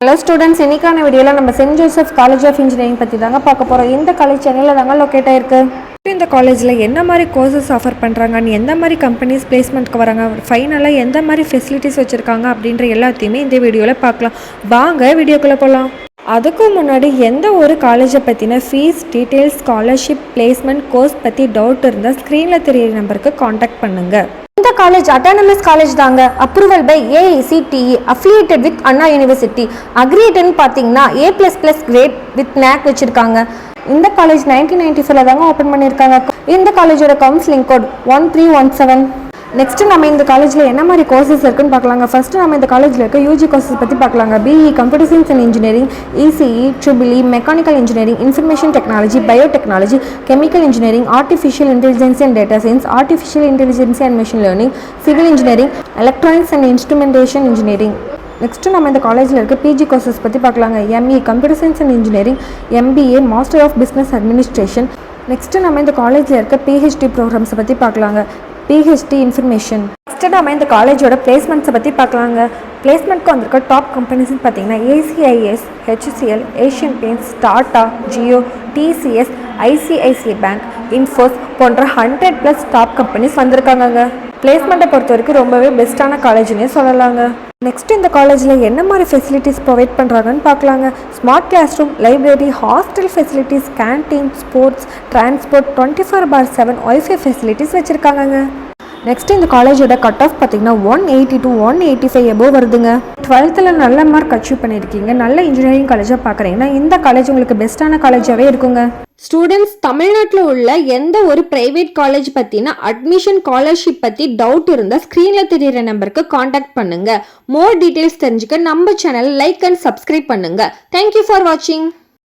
Hello students, இன்னைக்கான வீடியோவில் நம்ம saint Joseph college of engineering பற்றி தாங்க பார்க்க போகிறோம். இந்த காலேஜ் சென்னையில் தாங்க லொக்கேட் ஆயிருக்கு. இந்த காலேஜில் என்ன மாதிரி கோர்சஸ் ஆஃபர் பண்ணுறாங்க, எந்த மாதிரி கம்பெனிஸ் பிளேஸ்மெண்ட்க்கு வராங்க, ஃபைனலாக எந்த மாதிரி ஃபெசிலிட்டிஸ் வச்சுருக்காங்க அப்படின்ற எல்லாத்தையுமே இந்த வீடியோவில் பார்க்கலாம். வாங்க வீடியோக்குள்ளே போகலாம். அதுக்கு முன்னாடி எந்த ஒரு காலேஜை பற்றின fees details, scholarship, placement, course பற்றி டவுட் இருந்தால் ஸ்க்ரீனில் தெரியிற நம்பருக்கு காண்டாக்ட் பண்ணுங்கள். இந்த காலேஜ் அட்டானமஸ் காலேஜ் தாங்க. Approval by AICTE, affiliated with Anna university. அக்ரீட்னு பார்த்தீங்கன்னா A++ கிரேட் வித் NAC வச்சுருக்காங்க. இந்த காலேஜ் 1994 தாங்க ஓப்பன் பண்ணியிருக்காங்க. இந்த காலேஜோட கவுன்சிலிங் கோட் 1317. நெக்ஸ்ட்டு நம்ம இந்த காலேஜில் என்ன மாதிரி கோர்சஸ் இருக்குன்னு பார்க்கலாங்க. ஃபஸ்ட்டு நம்ம இந்த காலேஜில் இருக்க யூஜி கோர்சஸ் பற்றி பார்க்கலாங்க. BE computer science and engineering, ECE, EEE, mechanical engineering, information technology, biotechnology, chemical engineering, artificial intelligence and data science, artificial intelligence and machine learning, civil engineering, electronics and instrumentation engineering. Next நம்ம இந்த காலேஜில் இருக்க PG courses பற்றி பார்க்கலாங்க. ME computer science and engineering, MBA master of business administration. Next நம்ம இந்த காலேஜில் இருக்க PhD ப்ரோக்ராம்ஸை பற்றி பார்க்கலாங்க. PhD information. நெக்ஸ்ட்டு நம்ம இந்த காலேஜோட பிளேஸ்மெண்ட்ஸை பற்றி பார்க்கலாங்க. பிளேஸ்மெண்ட்க்கு வந்திருக்க டாப் கம்பெனிஸ்னு பார்த்தீங்கன்னா ACIS, HCL, Asian paints, Tata, Jio, TCS, ICICI bank, infos போன்ற 100+ டாப் கம்பெனிஸ் வந்திருக்காங்க. பிளேஸ்மெண்ட்டை பொறுத்த வரைக்கும் ரொம்பவே பெஸ்ட்டான காலேஜ்னே சொல்லலாங்க. நெக்ஸ்ட் இந்த காலேஜில் என்ன மாதிரி ஃபெசிலிட்டிஸ் ப்ரொவைட் பண்ணுறாங்கன்னு பார்க்கலாங்க. Smart class room, library, hostel facilities, canteen, sports, transport, 24/7 wifi facilities வச்சுருக்காங்க. நெக்ஸ்ட் இந்த காலேஜோட கட் ஆஃப் பார்த்தீங்கன்னா 180 to 185 எபோவ் வருதுங்க. 12th நல்ல மார்க் அச்சீவ் பண்ணியிருக்கீங்க, நல்ல இன்ஜினியரிங் காலேஜாக பார்க்குறீங்கன்னா இந்த காலேஜ் உங்களுக்கு பெஸ்ட்டான காலேஜாகவே இருக்குங்க. ஸ்டூடெண்ட்ஸ், தமிழ்நாட்டில் உள்ள எந்த ஒரு பிரைவேட் காலேஜ் பற்றின அட்மிஷன், ஸ்காலர்ஷிப் பற்றி டவுட் இருந்தால் ஸ்க்ரீனில் தெரியிற நம்பருக்கு காண்டாக்ட் பண்ணுங்க. மோர் டீட்டெயில்ஸ் தெரிஞ்சுக்க நம்ம சேனல் லைக் அண்ட் சப்ஸ்கிரைப் பண்ணுங்க. தேங்க்யூ ஃபார் வாட்சிங்.